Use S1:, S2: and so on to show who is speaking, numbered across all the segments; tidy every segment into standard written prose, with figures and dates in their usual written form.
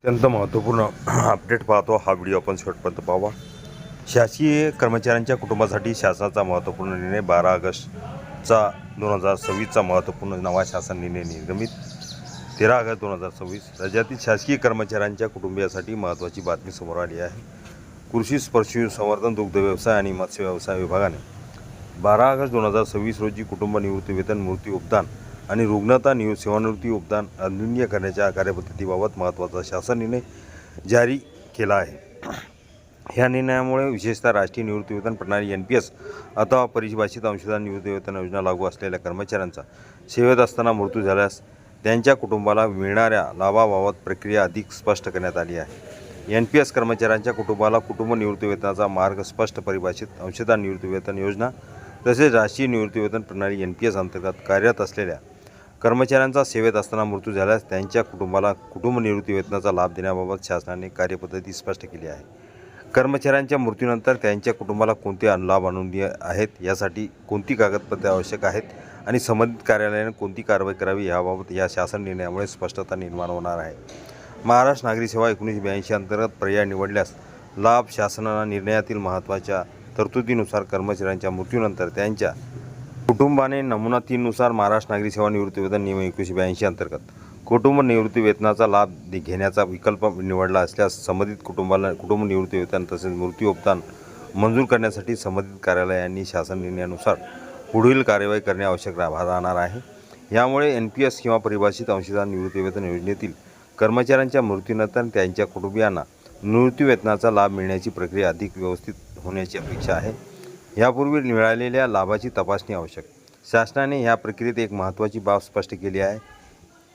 S1: अत्यंत महत्त्वपूर्ण अपडेट पाहतो हा व्हिडिओ आपण शेवटपर्यंत पाहावा। शासकीय कर्मचाऱ्यांच्या कुटुंबासाठी शासनाचा महत्त्वपूर्ण निर्णय 12 ऑगस्टचा 2026चा महत्त्वपूर्ण नवा शासन निर्णय निर्गमित 13 ऑगस्ट 2026 राज्यातील शासकीय कर्मचाऱ्यांच्या कुटुंबियासाठी महत्त्वाची बातमी समोर आली आहे। कृषी पशुसंवर्धन दुग्ध व्यवसाय आणि मत्स्य व्यवसाय विभागाने 12 ऑगस्ट 2026 रोजी कुटुंब निवृत्ती वेतन मृत्यू उपदान आणि रुग्णता सेवानिवृत्ती उपदान अद्वितीय करण्याच्या कार्यपद्धतीबाबत महत्त्वाचा शासन निर्णय जारी केला आहे। ह्या निर्णयामुळे विशेषतः राष्ट्रीय निवृत्ती वेतन प्रणाली NPS अथवा परिभाषित अंशदान निवृत्ती वेतन योजना लागू असलेल्या कर्मचाऱ्यांचा सेवेत असताना मृत्यू झाल्यास त्यांच्या कुटुंबाला मिळणाऱ्या लाभाबाबत प्रक्रिया अधिक स्पष्ट करण्यात आली आहे। NPS कर्मचाऱ्यांच्या कुटुंबाला कुटुंब निवृत्ती वेतनाचा मार्ग स्पष्ट परिभाषित अंशदान निवृत्ती वेतन योजना तसेच राष्ट्रीय निवृत्ती वेतन प्रणाली NPS अंतर्गत कार्यरत असलेल्या कर्मचाऱ्यांचा सेवेत असताना मृत्यू झाल्यास त्यांच्या कुटुंबाला कुटुंब निवृत्ती वेतनाचा लाभ देण्याबाबत शासनाने कार्यपद्धती स्पष्ट केली आहे। कर्मचाऱ्यांच्या मृत्यूनंतर त्यांच्या कुटुंबाला कोणते लाभ अनुभूय आहेत, यासाठी कोणती कागदपत्रे आवश्यक आहेत आणि संबंधित कार्यालयाने कोणती कारवाई करावी याबाबत या शासन निर्णयामुळे स्पष्टता निर्माण होणार आहे। महाराष्ट्र नागरी सेवा 1982 अंतर्गत पर्याय निवडल्यास लाभ शासनाच्या निर्णयातील महत्त्वाच्या तरतुदीनुसार कर्मचाऱ्यांच्या मृत्यूनंतर त्यांच्या कुटुंबाने नमुना 3 नुसार महाराष्ट्र नागरी सेवा निवृत्ती वेतन नियम 1982 अंतर्गत कुटुंब निवृत्ती वेतनाचा लाभ घेण्याचा विकल्प निवडला असल्यास संबंधित कुटुंबाला कुटुंब निवृत्ती वेतन तसेच मृत्यू उपदान मंजूर करण्यासाठी संबंधित कार्यालयांनी शासन निर्णयानुसार पुढील कार्यवाही करणे आवश्यक राहणार आहे। यामुळे NPS किंवा परिभाषित अंशदान निवृत्ती वेतन योजनेतील कर्मचाऱ्यांच्या मृत्यूनंतर त्यांच्या कुटुंबियांना निवृत्ती वेतनाचा लाभ मिळण्याची प्रक्रिया अधिक व्यवस्थित होण्याची अपेक्षा आहे। यापूर्वी मिळालेल्या लाभाची तपासणी आवश्यक। शासनाने या प्रक्रियेत एक महत्त्वाची बाब स्पष्ट केली आहे।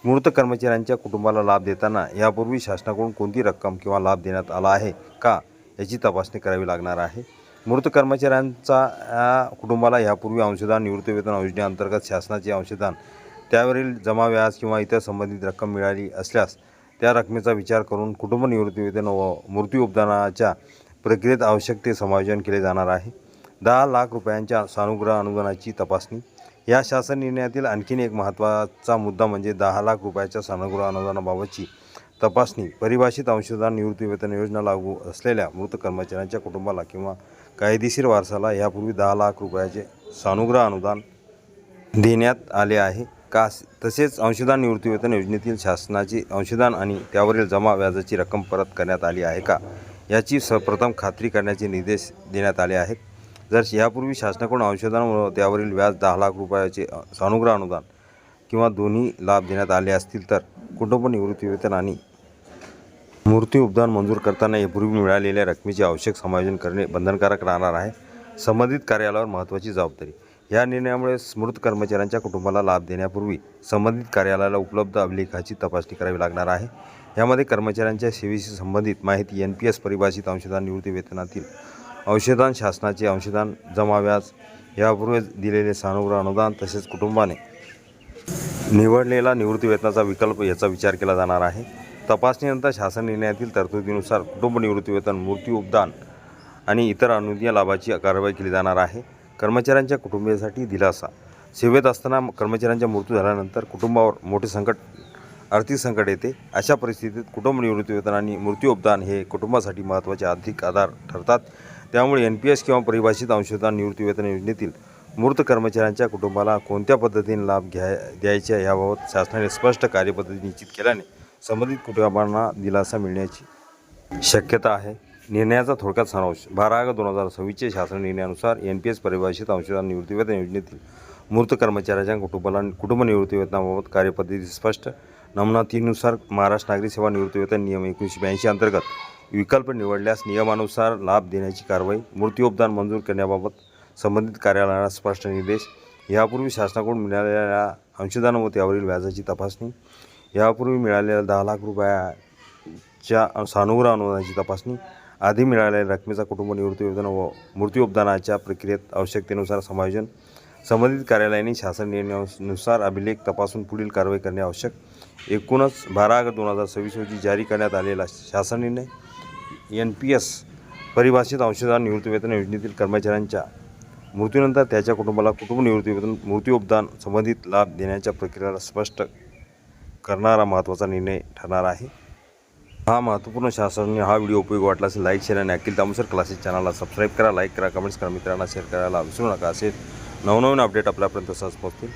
S1: मृत कर्मचाऱ्यांच्या कुटुंबाला लाभ देताना यापूर्वी शासनाकडून कोणती रक्कम किंवा लाभ देण्यात आला आहे का याची तपासणी करावी लागणार आहे। मृत कर्मचाऱ्यांचा कुटुंबाला यापूर्वी अंशदान निवृत्ती वेतन योजनेअंतर्गत शासनाचे अंशदान त्यावरील जमा व्याज किंवा इतर संबंधित रक्कम मिळाली असल्यास त्या रकमेचा विचार करून कुटुंब निवृत्ती वेतन व मृत्यू उपदानाच्या प्रक्रियेत आवश्यक ते समायोजन केले जाणार आहे। 10 लाख रुपयांच्या सानुग्रह अनुदानाची तपासणी। या शासन निर्णयातील आणखीन एक महत्त्वाचा मुद्दा म्हणजे 10 लाख रुपयाच्या सानुग्रह अनुदानाबाबतची तपासणी। परिभाषित अंशदान निवृत्ती वेतन योजना लागू असलेल्या मृत कर्मचाऱ्यांच्या कुटुंबाला किंवा कायदेशीर वारसाला यापूर्वी 10 लाख रुपयाचे सानुग्रह अनुदान देण्यात आले आहे का, तसेच अंशदान निवृत्ती वेतन योजनेतील शासनाचे अंशदान आणि त्यावरील जमा व्याजाची रक्कम परत करण्यात आली आहे का याची प्रथम खात्री करण्याचे निर्देश देण्यात आले आहेत। जर यापूर्वी शासनाकडून अंशदान व त्यावरील व्याज 10 लाख रुपयाचे सानुग्रह अनुदान किंवा दोन्ही लाभ देण्यात आले असतील तर कुटुंब निवृत्ती वेतन आणि मृत्यू उपदान मंजूर करताना यापूर्वी मिळालेल्या रकमेचे आवश्यक समायोजन करणे बंधनकारक राहणार आहे। संबंधित कार्यालयावर महत्त्वाची जबाबदारी। या निर्णयामुळे मृत कर्मचाऱ्यांच्या कुटुंबाला लाभ देण्यापूर्वी संबंधित कार्यालयाला उपलब्ध अभिलेखाची तपासणी करावी लागणार आहे। यामध्ये कर्मचाऱ्यांच्या सेवेशी संबंधित माहिती, NPS परिभाषित अंशदान निवृत्ती वेतनातील अंशदान, शासनाचे अंशदान, जमा व्याज, यापूर्वी दिलेले सानुग्रह अनुदान तसेच कुटुंबाने निवडलेला निवृत्ती वेतनाचा विकल्प याचा विचार केला जाणार आहे। तपासणीनंतर शासन निर्णयातील तरतुदीनुसार कुटुंब निवृत्ती वेतन, मृत्यू उपदान आणि इतर अनुदान लाभाची कारवाई केली जाणार आहे। कर्मचाऱ्यांच्या कुटुंबियांसाठी दिलासा। सेवेत असताना कर्मचाऱ्यांचा मृत्यू झाल्यानंतर कुटुंबावर मोठे आर्थिक संकट येते। अशा परिस्थितीत कुटुंब निवृत्ती वेतन आणि मृत्यू उपदान हे कुटुंबासाठी महत्त्वाचे आर्थिक आधार ठरतात। त्यामुळे NPS किंवा परिभाषित अंशदान निवृत्ती वेतन योजनेतील मृत कर्मचाऱ्यांच्या कुटुंबाला कोणत्या पद्धतीने लाभ द्यायचे याबाबत शासनाने स्पष्ट कार्यपद्धती निश्चित केल्याने संबंधित कुटुंबांना दिलासा मिळण्याची शक्यता आहे। निर्णयाचा थोडक्यात सारांश। 12 ऑगस्ट 2026 शासन निर्णयानुसार NPS परिभाषित अंशदान निवृत्ती वेतन योजनेतील मृत कर्मचाऱ्यांच्या कुटुंबाला कुटुंब निवृत्ती वेतनाबाबत कार्यपद्धती स्पष्ट। नमुना 3 नुसार महाराष्ट्र नागरी सेवा निवृत्ती वेतन नियम 1982 अंतर्गत विकल्प निवडल्यास नियमानुसार लाभ देण्याची कारवाई। मृत्यू उपदान मंजूर करण्याबाबत संबंधित कार्यालयाला स्पष्ट निर्देश। यापूर्वी शासनाकडून मिळालेल्या अंशदान व त्यावरील व्याजाची तपासणी। यापूर्वी मिळालेल्या 10 लाख रुपयाच्या सानुग्रह अनुदानाची तपासणी। आधी मिळालेल्या रकमेचा कुटुंब निवृत्ती वेतन व मृत्यू उपदानाच्या प्रक्रियेत आवश्यकतेनुसार समायोजन। संबंधित कार्यालयाने शासन निर्णयानुसार अभिलेख तपासून पुढील कारवाई करणे आवश्यक। एकूणच 12 ऑगस्ट 2026 रोजी जारी करण्यात आलेला शासन निर्णय NPS परिभाषित अंशदान निवृत्ती वेतन योजनेतील कर्मचाऱ्यांच्या मृत्यूनंतर त्याच्या कुटुंबाला कुटुंब निवृत्ती वेतन, मृत्यू उपदान संबंधित लाभ देण्याच्या प्रक्रियेला स्पष्ट करणारा महत्त्वाचा निर्णय ठरणार आहे। हा महत्त्वपूर्ण शासनाने हा व्हिडिओ उपयोगी वाटला असेल लाईक शेअर आणि अखिल तामसर क्लासेस चॅनलला सबस्क्राईब करा, लाईक करा, कमेंट्स करा, मित्रांना शेअर करायला विसरू नका. असेल नवनवीन अपडेट आपल्यापर्यंत सहज पोहोचतील.